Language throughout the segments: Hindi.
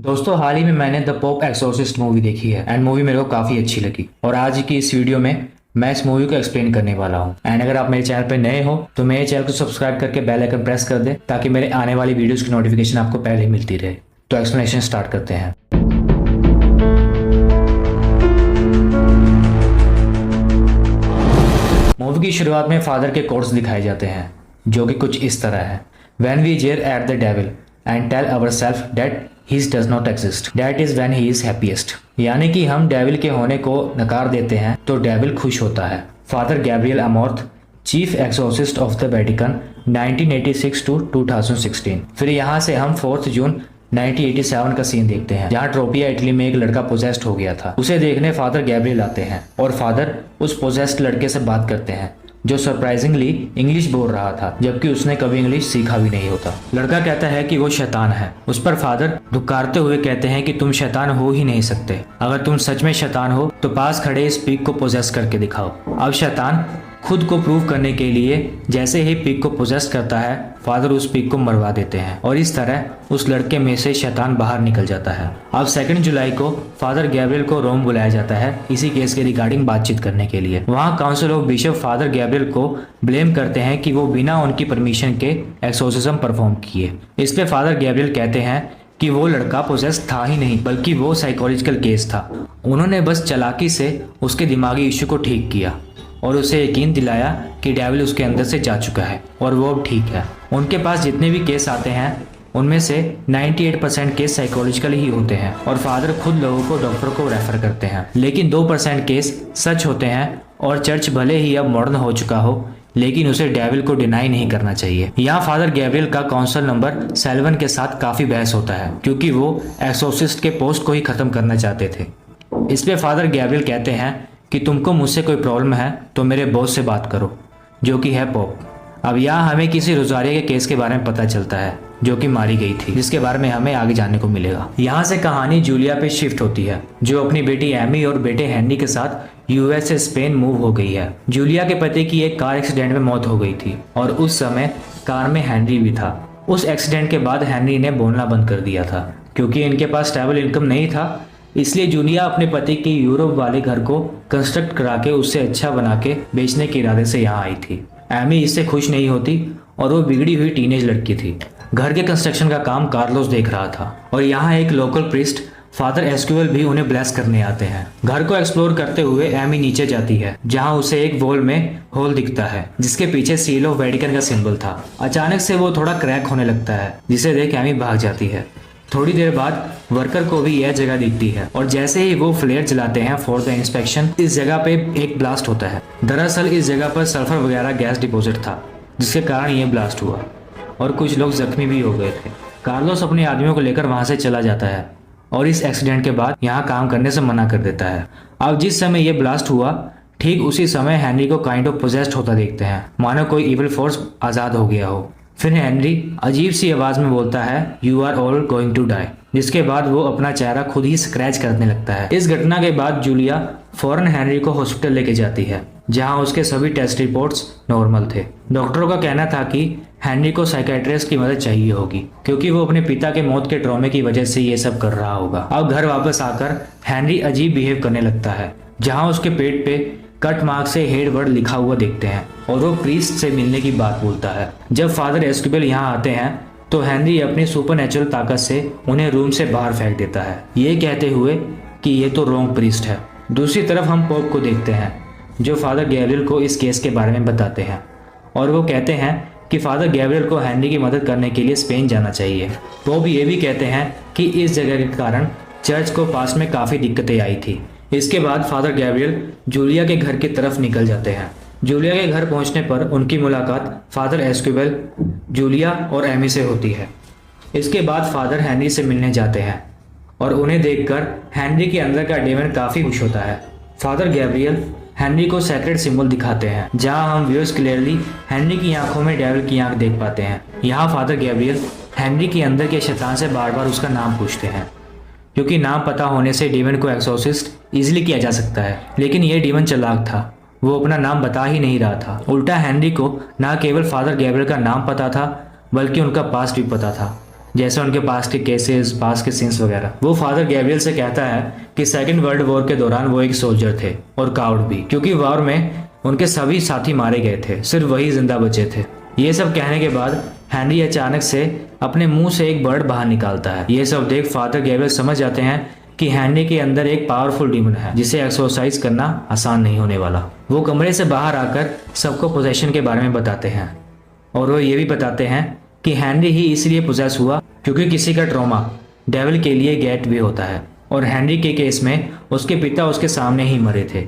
दोस्तों हाल ही में मैंने द पोप एक्सोर्सिस्ट मूवी देखी है एंड मूवी मेरे को काफ़ी अच्छी लगी और आज की इस वीडियो में मैं इस मूवी को एक्सप्लेन करने वाला हूँ। एंड अगर आप मेरे चैनल पर नए हो तो मेरे चैनल को सब्सक्राइब करके बेल आइकन प्रेस कर दें ताकि मेरे आने वाली वीडियोस की नोटिफिकेशन आपको पहले ही मिलती रहे। तो एक्सप्लेनेशन स्टार्ट करते हैं। मूवी की शुरुआत में फादर के कोट्स दिखाए जाते हैं जो कि कुछ इस तरह है। When we jeer at the devil and tell ourselves that he does not exist, that is when he is happiest। यानी कि हम डेविल के होने को नकार देते हैं तो डेविल खुश होता है। Father Gabriel Amorth, chief exorcist of the Vatican 1986 to 2016। फिर यहाँ से हम 4 जून 1987 का सीन देखते हैं जहाँ ट्रोपिया इटली में एक लड़का पोजेस्ड हो गया था। उसे देखने फादर गैब्रियल आते हैं और फादर उस पोजेस्ड लड़के से बात करते हैं जो सरप्राइजिंगली इंग्लिश बोल रहा था जबकि उसने कभी इंग्लिश सीखा भी नहीं होता। लड़का कहता है कि वो शैतान है। उस पर फादर धुकारते हुए कहते हैं कि तुम शैतान हो ही नहीं सकते। अगर तुम सच में शैतान हो तो पास खड़े इस पिग को पोजेस करके दिखाओ। अब शैतान खुद को प्रूव करने के लिए जैसे ही पिग को पोजेस करता है फादर उस पिग को मरवा देते हैं और इस तरह उस लड़के में से शैतान बाहर निकल जाता है। अब 2 जुलाई को फादर गैब्रियल को रोम बुलाया जाता है इसी केस के रिगार्डिंग बातचीत करने के लिए। वहाँ council of bishop father Gabriel को ब्लेम करते हैं कि वो बिना उनकी परमिशन के एक्सोर्सिज्म परफॉर्म किए। इस पे फादर गैब्रियल कहते हैं कि वो लड़का पोजेस था ही नहीं बल्कि वो साइकोलॉजिकल केस था। उन्होंने बस चालाकी से उसके दिमागी इश्यू को ठीक किया और उसे यकीन दिलाया कि डेविल उसके अंदर से जा चुका है और वो अब ठीक है। उनके पास जितने भी केस आते हैं उनमें से 98% केस साइकोलॉजिकल ही होते हैं और फादर खुद लोगों को डॉक्टर को रेफर करते हैं। लेकिन 2% केस सच होते हैं और चर्च भले ही अब मॉडर्न हो चुका हो लेकिन उसे डेविल को डिनाई नहीं करना चाहिए। यहाँ फादर गैब्रियल का काउंसिल नंबर सेल्वन के साथ काफी बहस होता है क्योंकि वो एक्सोर्सिस्ट के पोस्ट को ही खत्म करना चाहते थे। इस पे फादर गैब्रियल कहते हैं कि तुमको मुझसे कोई प्रॉब्लम है तो मेरे बॉस से बात करो जो कि है पॉप। अब यहाँ हमें किसी रोजारिया के केस के बारे में पता चलता है जो कि मारी गई थी जिसके बारे में हमें आगे जानने को मिलेगा। यहाँ से कहानी जूलिया पे शिफ्ट होती है जो अपनी बेटी एमी और बेटे हेनरी के साथ यूएस से स्पेन मूव हो गई है। जूलिया के पति की एक कार एक्सीडेंट में मौत हो गई थी और उस समय कार में हेनरी भी था। उस एक्सीडेंट के बाद हेनरी ने बोलना बंद कर दिया था क्योंकि इनके पास स्टेबल इनकम नहीं था। इसलिए जूलिया अपने पति के यूरोप वाले घर को कंस्ट्रक्ट करा के उससे अच्छा बना के बेचने के इरादे से यहाँ आई थी। एमी इससे खुश नहीं होती और वो बिगड़ी हुई टीनेज लड़की थी। घर के कंस्ट्रक्शन का काम कार्लोस देख रहा था और यहाँ एक लोकल प्रीस्ट फादर एस्क्यूएल भी उन्हें ब्लेस करने आते हैं। घर को एक्सप्लोर करते हुए एमी नीचे जाती है जहाँ उसे एक वॉल में होल दिखता है जिसके पीछे सील ऑफ वेटिकन का सिंबल था। अचानक से वो थोड़ा क्रैक होने लगता है जिसे देख एमी भाग जाती है। थोड़ी देर बाद वर्कर को भी यह जगह दिखती है और जैसे ही वो फ्लेयर जलाते हैं फॉर द इंस्पेक्शन इस जगह पे एक ब्लास्ट होता है। दरअसल इस जगह पर सल्फर वगैरह गैस डिपॉजिट था जिसके कारण ये ब्लास्ट हुआ और कुछ लोग जख्मी भी हो गए थे। कार्लोस अपने आदमियों को लेकर वहां से चला जाता है और इस एक्सीडेंट के बाद यहाँ काम करने से मना कर देता है। अब जिस समय ये ब्लास्ट हुआ ठीक उसी समय हेनरी को काइंड ऑफ पोजेस्ड होता देखते हैं मानो कोई इविल फोर्स आजाद हो गया हो। फिर हेनरी अजीब सी आवाज में बोलता है you are all going to die, जिसके बाद वो अपना चेहरा खुद ही स्क्रैच करने लगता है। इस घटना के बाद जूलिया फौरन हेनरी को हॉस्पिटल लेके जाती है जहां उसके सभी टेस्ट रिपोर्ट्स नॉर्मल थे। डॉक्टरों का कहना था कि हेनरी को साइकेट्रिस्ट की मदद चाहिए होगी क्योंकि वो अपने पिता के मौत के ट्रॉमे की वजह से ये सब कर रहा होगा। अब घर वापस आकर हेनरी अजीब बिहेव करने लगता है जहाँ उसके पेट पे कट मार्क से हेड वर्ड लिखा हुआ देखते हैं और वो प्रीस्ट से मिलने की बात बोलता है। जब फादर एस्क्यूएल यहाँ आते हैं तो हेनरी अपनी सुपरनेचुरल ताकत से उन्हें रूम से बाहर फेंक देता है ये कहते हुए कि ये तो रॉन्ग प्रीस्ट है। दूसरी तरफ हम पोप को देखते हैं जो फादर गैब्रियल को इस केस के बारे में बताते हैं और वो कहते हैं कि फादर गैब्रियल को हेनरी की मदद करने के लिए स्पेन जाना चाहिए। पोप ये भी कहते हैं कि इस जगह के कारण चर्च को पास में काफ़ी दिक्कतें आई थी। इसके बाद फादर गैब्रियल जूलिया के घर की तरफ निकल जाते हैं। जूलिया के घर पहुंचने पर उनकी मुलाकात फादर एस्क्यूएल, जूलिया और एमी से होती है। इसके बाद फादर हेनरी से मिलने जाते हैं और उन्हें देखकर हेनरी के अंदर का डेमन काफ़ी खुश होता है। फादर गैब्रियल हेनरी को सैक्रेड सिंबल दिखाते हैं जहां हम व्यूअर्स क्लियरली हेनरी की आंखों में डेविल की आंख देख पाते हैं। यहाँ फादर गैब्रियल हेनरी के अंदर के शैतान से बार बार उसका नाम पूछते हैं क्योंकि नाम पता होने से डीमन को एक्सोर्सिस्ट इजीली किया जा सकता है। लेकिन यह डीमन चालाक था, वो अपना नाम बता ही नहीं रहा था। उल्टा हेनरी को न केवल फादर गैब्रियल का नाम पता था बल्कि उनका पास्ट भी पता था। जैसे उनके पास के केसेस, पास के सीन्स वगैरह। वो फादर गैब्रियल से कहता है कि सेकेंड वर्ल्ड वॉर के दौरान वो एक सोल्जर थे और काउड भी, क्योंकि वॉर में उनके सभी साथी मारे गए थे, सिर्फ वही जिंदा बचे थे। ये सब कहने के बाद हेनरी अचानक से अपने मुंह से एक बर्ड बाहर निकालता है। ये सब देख फादर गैब्रियल समझ जाते हैं कि हेनरी के अंदर एक पावरफुल डीमन है जिसे एक्सरसाइज करना आसान नहीं होने वाला। वो कमरे से बाहर आकर सबको पोजेशन के बारे में बताते हैं और वो ये भी बताते हैं कि हेनरी ही इसलिए पोजेस हुआ क्योंकि किसी का ट्रॉमा डेविल के लिए गेट भी होता है, और हेनरी के केस में उसके पिता उसके सामने ही मरे थे,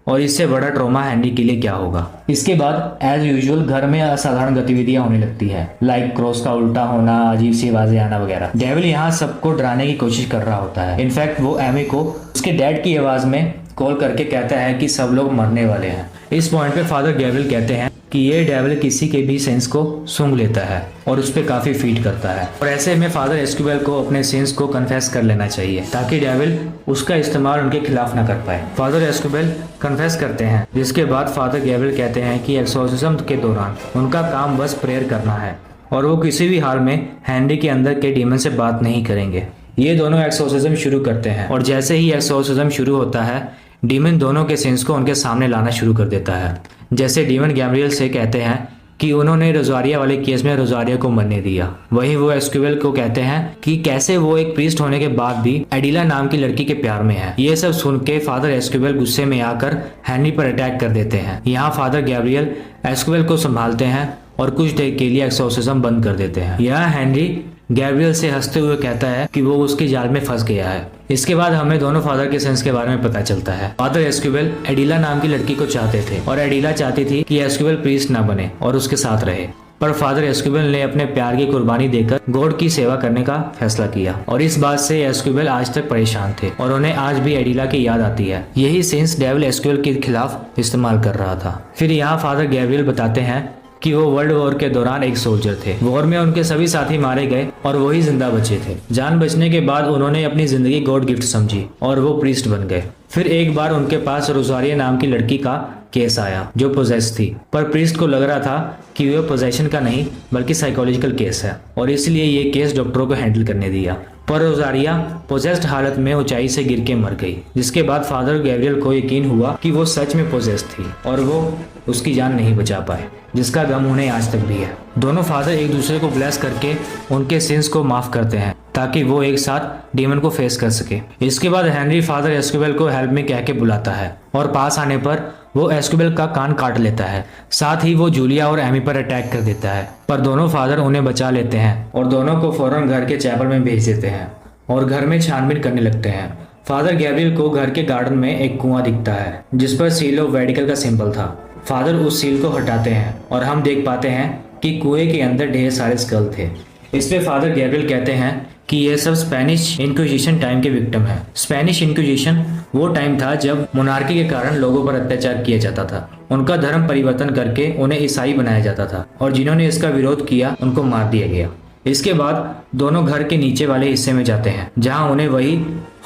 और इससे बड़ा ट्रॉमा हेनरी के लिए क्या होगा। इसके बाद एज यूजुअल घर में असाधारण गतिविधियां होने लगती है, लाइक क्रॉस का उल्टा होना, अजीब सी आवाजें आना वगैरह। डेविल यहाँ सबको डराने की कोशिश कर रहा होता है। इनफैक्ट वो एमी को उसके डैड की आवाज में कॉल करके कहता है कि सब लोग मरने वाले हैं। इस पॉइंट पे फादर गैब्रियल कहते हैं कि ये डेविल किसी के भी सेंस को सूंघ लेता है और उस पर काफी फीड करता है, और ऐसे में फादर एस्क्यूबेल को अपने सेंस को कन्फेस कर लेना चाहिए ताकि डेविल उसका इस्तेमाल उनके खिलाफ ना कर पाए। फादर एस्क्यूबेल कन्फेस करते हैं, जिसके बाद फादर गैब्रियल कहते हैं कि एक्सोर्सिज्म के दौरान उनका काम बस प्रेयर करना है और वो किसी भी हाल में हेनरी के अंदर के डीमन से बात नहीं करेंगे। ये दोनों एक्सोर्सिज्म शुरू करते हैं और जैसे ही एक्सोर्सिज्म शुरू होता है डीमन दोनों के सेंस को उनके सामने लाना शुरू कर देता है। जैसे डीमन गैब्रियल से कहते हैं कि उन्होंने रोजारिया वाले केस में रोजारिया को मरने दिया, वहीं वो एस्क्यूबेल को कहते हैं कि कैसे वो एक प्रीस्ट होने के बाद भी एडिला नाम की लड़की के प्यार में है। ये सब सुन के फादर एस्क्यूबेल गुस्से में आकर हेनरी पर अटैक कर देते हैं। यहाँ फादर गैब्रियल एस्क्यूबेल को संभालते हैं और कुछ देर के लिए एक्सोर्सिज्म बंद कर देते हैं। यहाँ हेनरी गैब्रियल से हंसते हुए कहता है कि वो उसकी जाल में फंस गया है। इसके बाद हमें दोनों फादर के सेंस के बारे में पता चलता है। फादर एस्क्यूबेल एडिला नाम की लड़की को चाहते थे और एडिला चाहती थी कि एस्क्यूबेल प्रीस्ट ना बने और उसके साथ रहे, पर फादर एस्क्यूबेल ने अपने प्यार की कुर्बानी देकर गॉड की सेवा करने का फैसला किया, और इस बात से एस्क्यूबेल आज तक परेशान थे और उन्हें आज भी एडिला की याद आती है। यही सेंस डेविल एस्क्यूबेल के खिलाफ इस्तेमाल कर रहा था। फिर यहाँ फादर गैब्रियल बताते हैं कि वो वर्ल्ड वॉर के दौरान एक सोल्जर थे। वॉर में उनके सभी साथी मारे गए और वही जिंदा बचे थे। जान बचने के बाद उन्होंने अपनी जिंदगी गॉड गिफ्ट समझी और वो प्रीस्ट बन गए। फिर एक बार उनके पास रोजारिया नाम की लड़की का केस आया जो पोजेस थी, पर प्रीस्ट को लग रहा था कि वह पोजेशन का नहीं बल्कि साइकोलॉजिकल केस है, और इसलिए ये केस डॉक्टरों को हैंडल करने दिया। पर रोजारिया पोजेस्ड हालत में ऊंचाई से गिर के मर गई, जिसके बाद फादर गैब्रियल को यकीन हुआ कि वो सच में पोजेस्ड थी और वो उसकी जान नहीं बचा पाए, जिसका गम उन्हें आज तक भी है। दोनों फादर एक दूसरे को ब्लेस करके उनके सिंस को माफ करते हैं ताकि वो एक साथ डीमन को फेस कर सके। इसके बाद हेनरी फादर एस्क्यूबेल को हेल्प में कह के बुलाता है और पास आने पर वो एस्क्यूबेल का कान काट लेता है। साथ ही वो जूलिया और एमी पर अटैक कर देता है, पर दोनों फादर उन्हें बचा लेते हैं और दोनों को फौरन घर के चैपल में भेज देते हैं और घर में छानबीन करने लगते हैं। फादर गैब्रियल को घर के गार्डन में एक कुआं दिखता है जिस पर सील ऑफ वेडिकल का सिंबल था। फादर उस सील को हटाते हैं और हम देख पाते हैं कि कुएं के अंदर ढेर सारे स्कल थे। इस पे फादर गैब्रियल कहते हैं कि ये सब स्पेनिश इंक्विजिशन टाइम के विक्टिम है। स्पेनिश इंक्विजिशन वो टाइम था जब मोनार्की के कारण लोगों पर अत्याचार किया जाता था। उनका धर्म परिवर्तन करके उन्हें ईसाई बनाया जाता था और जिन्होंने इसका विरोध किया उनको मार दिया गया। इसके बाद दोनों घर के नीचे वाले हिस्से में जाते हैं जहां उन्हें वही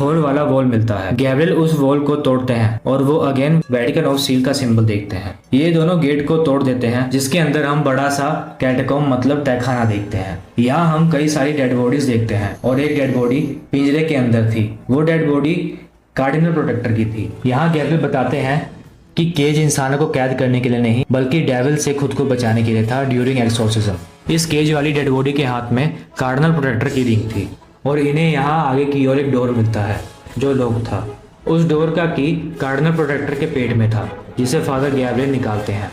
होल वाला वॉल मिलता है। गैब्रियल उस वॉल को तोड़ते हैं और वो अगेन वेटिकन ऑफ सील का सिंबल देखते हैं। ये दोनों गेट को तोड़ देते हैं जिसके अंदर हम बड़ा सा कैटाकॉम्ब मतलब तहखाना देखते हैं। यहाँ हम कई सारी डेड बॉडीज देखते हैं और एक डेड बॉडी पिंजरे के अंदर थी। वो डेड बॉडी कार्डिनल प्रोटेक्टर की थी। यहाँ गैब्रियल बताते हैं कि केज इंसानों को कैद करने के लिए नहीं बल्कि डेविल से खुद को बचाने के लिए था ड्यूरिंग एक्सोर्सिज्म। इस केज वाली डेड बॉडी के हाथ में कार्डिनल प्रोटेक्टर की रिंग थी और इन्हें यहाँ आगे की ओर एक डोर मिलता है जो लॉक था। उस डोर का की कार्डिनल प्रोटेक्टर के पेट में था जिसे फादर गैब्रियल निकालते हैं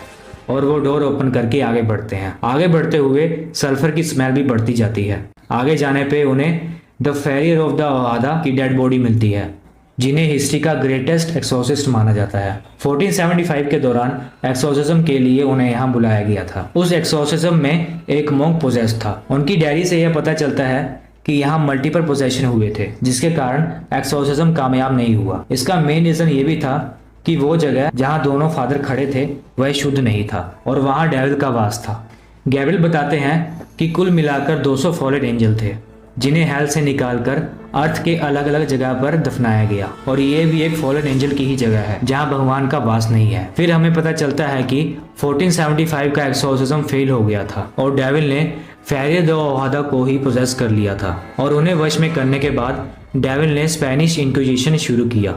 और वो डोर ओपन करके आगे बढ़ते हैं। आगे बढ़ते हुए सल्फर की स्मेल भी बढ़ती जाती है। आगे जाने पे उन्हें द फेरियर ऑफ द ओहादा की डेड बॉडी मिलती है जिन्हें हिस्ट्री का ग्रेटेस्ट एक्सोर्सिस्ट माना जाता है। 1475 के दौरान एक्सोर्सिज्म के लिए उन्हें यहाँ बुलाया गया था। उस एक्सोर्सिज्म में एक मॉन्क पोजेस था। उनकी डायरी से यह पता चलता है कि यहाँ मल्टीपल पोजेशन हुए थे जिसके कारण एक्सोर्सिज्म कामयाब नहीं हुआ। इसका मेन रीजन ये भी था कि वो जगह जहाँ दोनों फादर खड़े थे वह शुद्ध नहीं था और वहाँ डेविल का वास था। गैब्रियल बताते हैं कि कुल मिलाकर 200 फॉलेन एंजल थे जिन्हें हेल से निकालकर अर्थ के अलग अलग जगह पर दफनाया गया और ये भी एक फॉलन एंजल की ही जगह है जहां भगवान का वास नहीं है। फिर हमें पता चलता है कि 1475 का एक्सोर्सिज्म फेल हो गया था और डेविल ने फेरियर द ओहादा को ही पोजेस कर लिया था और उन्हें वश में करने के बाद डेविल ने स्पेनिश इंक्विजिशन शुरू किया।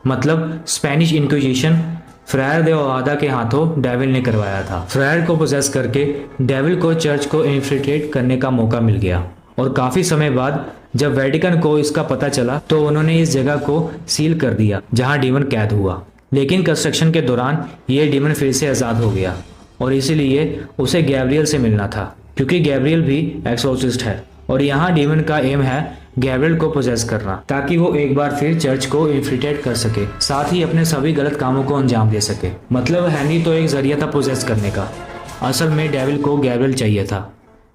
मतलब स्पेनिश इंक्विजिशन फ्रायर दे ओहादा के हाथों डेविल ने करवाया था। फ्रायर को पोजेस करके डेविल को चर्च को इन्फिल्ट्रेट करने का मौका मिल गया और काफ़ी समय बाद जब वेटिकन को इसका पता चला तो उन्होंने इस जगह को सील कर दिया जहां डीमन कैद हुआ। लेकिन कंस्ट्रक्शन के दौरान ये डीमन फिर से आज़ाद हो गया और इसीलिए उसे गैब्रियल से मिलना था, क्योंकि गैब्रियल भी एक्सोर्सिस्ट है और यहाँ डीमन का एम है गैब्रियल को पोजेस करना ताकि वो एक बार फिर चर्च को इन्फिल्ट्रेट कर सके, साथ ही अपने सभी गलत कामों को अंजाम दे सके। मतलब हेनरी तो एक जरिया था पोजेस करने का, असल में डेविल को गैब्रियल चाहिए था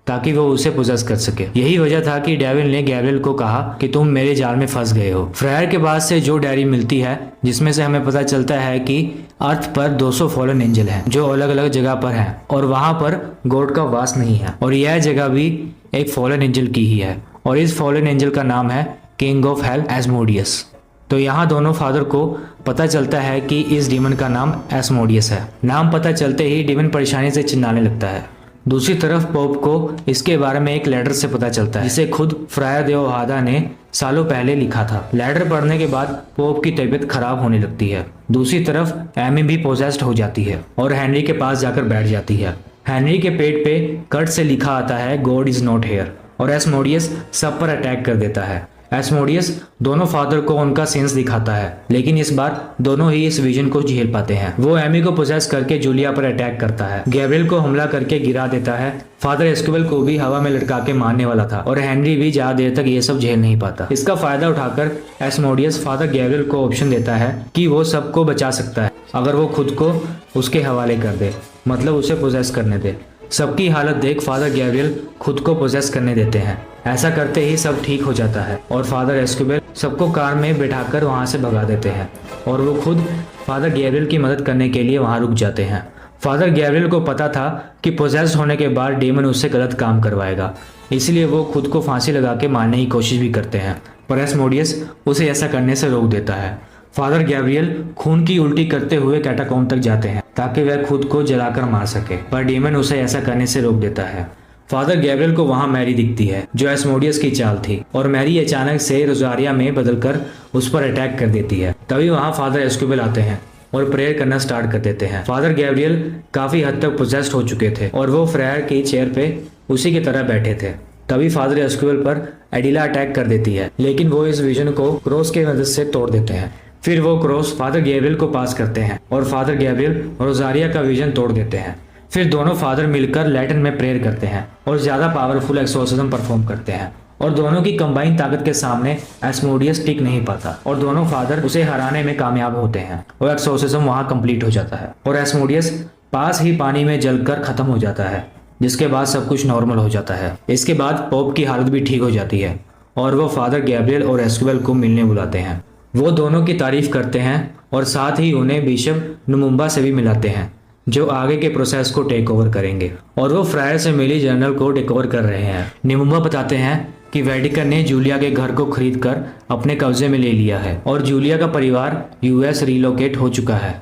ताकि वो उसे पोजेस कर सके। यही वजह था कि डेविल ने गैब्रियल को कहा कि तुम मेरे जाल में फंस गए हो। फ्रायर के बाद से जो डायरी मिलती है जिसमें से हमें पता चलता है कि अर्थ पर 200 फॉलन एंजल हैं जो अलग अलग जगह पर हैं और वहां पर गॉड का वास नहीं है और यह जगह भी एक फॉलन एंजल की ही है और इस फॉलन एंजल का नाम है किंग ऑफ हेल एस्मोडियस। तो यहाँ दोनों फादर को पता चलता है कि इस डीमन का नाम एस्मोडियस है। नाम पता चलते ही डीमन परेशानी से चिल्लाने लगता है। दूसरी तरफ पोप को इसके बारे में एक लेटर से पता चलता है जिसे खुद फ्रायर दे ओहादा ने सालों पहले लिखा था। लेटर पढ़ने के बाद पोप की तबीयत खराब होने लगती है। दूसरी तरफ एमी भी पोजेस्ड हो जाती है और हेनरी के पास जाकर बैठ जाती है। हेनरी के पेट पे कट से लिखा आता है गॉड इज नॉट हेयर और एस्मोडियस सब पर अटैक कर देता है। एस्मोडियस दोनों फादर को उनका सेंस दिखाता है, लेकिन इस बार दोनों ही इस विजन को झेल पाते हैं। वो एमी को पोजेस करके जूलिया पर अटैक करता है, गैब्रियल को हमला करके गिरा देता है, फादर एस्क्यूबल को भी हवा में लटका के मारने वाला था और हेनरी भी ज्यादा देर तक ये सब झेल नहीं पाता। इसका फायदा उठाकर एस्मोडियस फादर गैब्रियल को ऑप्शन देता है कि वो सबको बचा सकता है अगर वो खुद को उसके हवाले कर दे, मतलब उसे पोजेस करने दे। सबकी हालत देख फादर गैब्रियल खुद को पोजेस करने देते हैं। ऐसा करते ही सब ठीक हो जाता है और फादर एस्क्यूबल सबको कार में बैठाकर वहां से भगा देते हैं और वो खुद फादर गैब्रियल की मदद करने के लिए वहां रुक जाते हैं। फादर गैब्रियल को पता था कि पोजेस्ड होने के बाद डेमन उससे गलत काम करवाएगा, इसलिए वो खुद को फांसी लगा के मारने की कोशिश भी करते हैं, पर एस्मोडियस उसे ऐसा करने से रोक देता है। फादर गैब्रियल खून की उल्टी करते हुए कैटाकॉम्ब तक जाते हैं ताकि वह खुद को जलाकर मार सके, पर डीमन उसे ऐसा करने से रोक देता है। फादर गैब्रियल को वहां मैरी दिखती है जो एस्मोडियस की चाल थी और मैरी अचानक से रोजारिया में बदलकर उस पर अटैक कर देती है। तभी वहां फादर एस्क्यूबल आते हैं और प्रेयर करना स्टार्ट कर देते हैं। फादर गैब्रियल काफी हद तक पोजेस्ड हो चुके थे और वो फ्रायर की चेयर पे उसी की तरह बैठे थे। तभी फादर एस्क्यूबल पर एडिला अटैक कर देती है, लेकिन वो इस विजन को क्रॉस की मदद से तोड़ देते हैं। फिर वो क्रॉस फादर गैब्रियल को पास करते हैं और फादर गैब्रियल रोजारिया का विजन तोड़ देते हैं। फिर दोनों फादर मिलकर लैटिन में प्रेयर करते हैं और ज्यादा पावरफुल एक्सोर्सिज्म परफॉर्म करते हैं और दोनों की कंबाइन ताकत के सामने एस्मोडियस टिक नहीं पाता और दोनों फादर उसे हराने में कामयाब होते हैं और एक्सोर्सिज्म वहां कंप्लीट हो जाता है और एस्मोडियस पास ही पानी में जलकर खत्म हो जाता है, जिसके बाद सब कुछ नॉर्मल हो जाता है। इसके बाद पोप की हालत भी ठीक हो जाती है और वो फादर गैब्रियल और एस्क्यूबल को मिलने बुलाते हैं। वो दोनों की तारीफ करते हैं और साथ ही उन्हें बिशप नुमुम्बा से भी मिलाते हैं जो आगे के प्रोसेस को टेक ओवर करेंगे और वो फ्रायर से मिली जर्नल को टेक ओवर कर रहे हैं। नुमुम्बा बताते हैं कि वेटिकन ने जूलिया के घर को खरीदकर अपने कब्जे में ले लिया है और जूलिया का परिवार यूएस रिलोकेट हो चुका है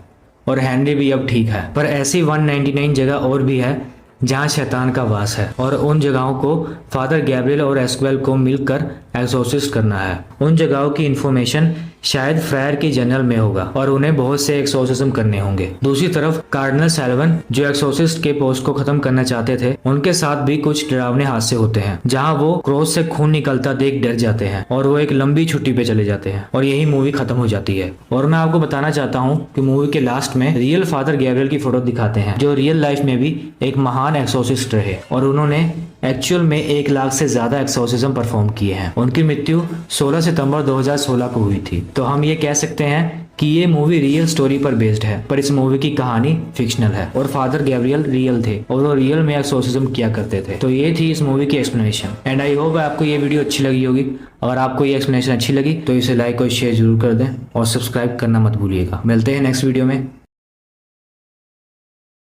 और हेनरी भी अब ठीक है, पर ऐसी 199 जगह और भी है जहां शैतान का वास है और उन जगहों को फादर गैब्रियल और एस्क्यूबल को मिलकर एक्सोर्सिस्ट करना है। उन जगहों की इंफॉर्मेशन शायद फ्रायर की जर्नल में होगा और उन्हें बहुत से एक्सोर्सिज्म करने होंगे। दूसरी तरफ कार्डिनल सैल्वन जो एक्सोर्सिस्ट के पोस्ट को खत्म करना चाहते थे, उनके साथ भी कुछ डरावने हादसे होते हैं जहां वो क्रॉस से खून निकलता देख डर जाते हैं और वो एक लंबी छुट्टी पे चले जाते हैं और यही मूवी खत्म हो जाती है। और मैं आपको बताना चाहता हूँ कि मूवी के लास्ट में रियल फादर गैब्रियल की फोटो दिखाते हैं जो रियल लाइफ में भी एक महान एक्सोर्सिस्ट रहे और उन्होंने एक्चुअल में 1 लाख से ज्यादा एक्सोर्सिज्म परफॉर्म किए हैं। उनकी मृत्यु 16 सितंबर 2016 को हुई थी। तो हम ये कह सकते हैं कि ये मूवी रियल स्टोरी पर बेस्ड है, पर इस मूवी की कहानी फिक्शनल है और फादर गैब्रियल रियल थे और वो रियल में एक्सोर्सिज्म किया करते थे। तो ये थी इस मूवी की एक्सप्लेनेशन एंड आई होप आपको ये वीडियो अच्छी लगी होगी। अगर आपको ये एक्सप्लेनेशन अच्छी लगी तो इसे लाइक और शेयर जरूर कर दें और सब्सक्राइब करना मत भूलिएगा। मिलते हैं नेक्स्ट वीडियो में।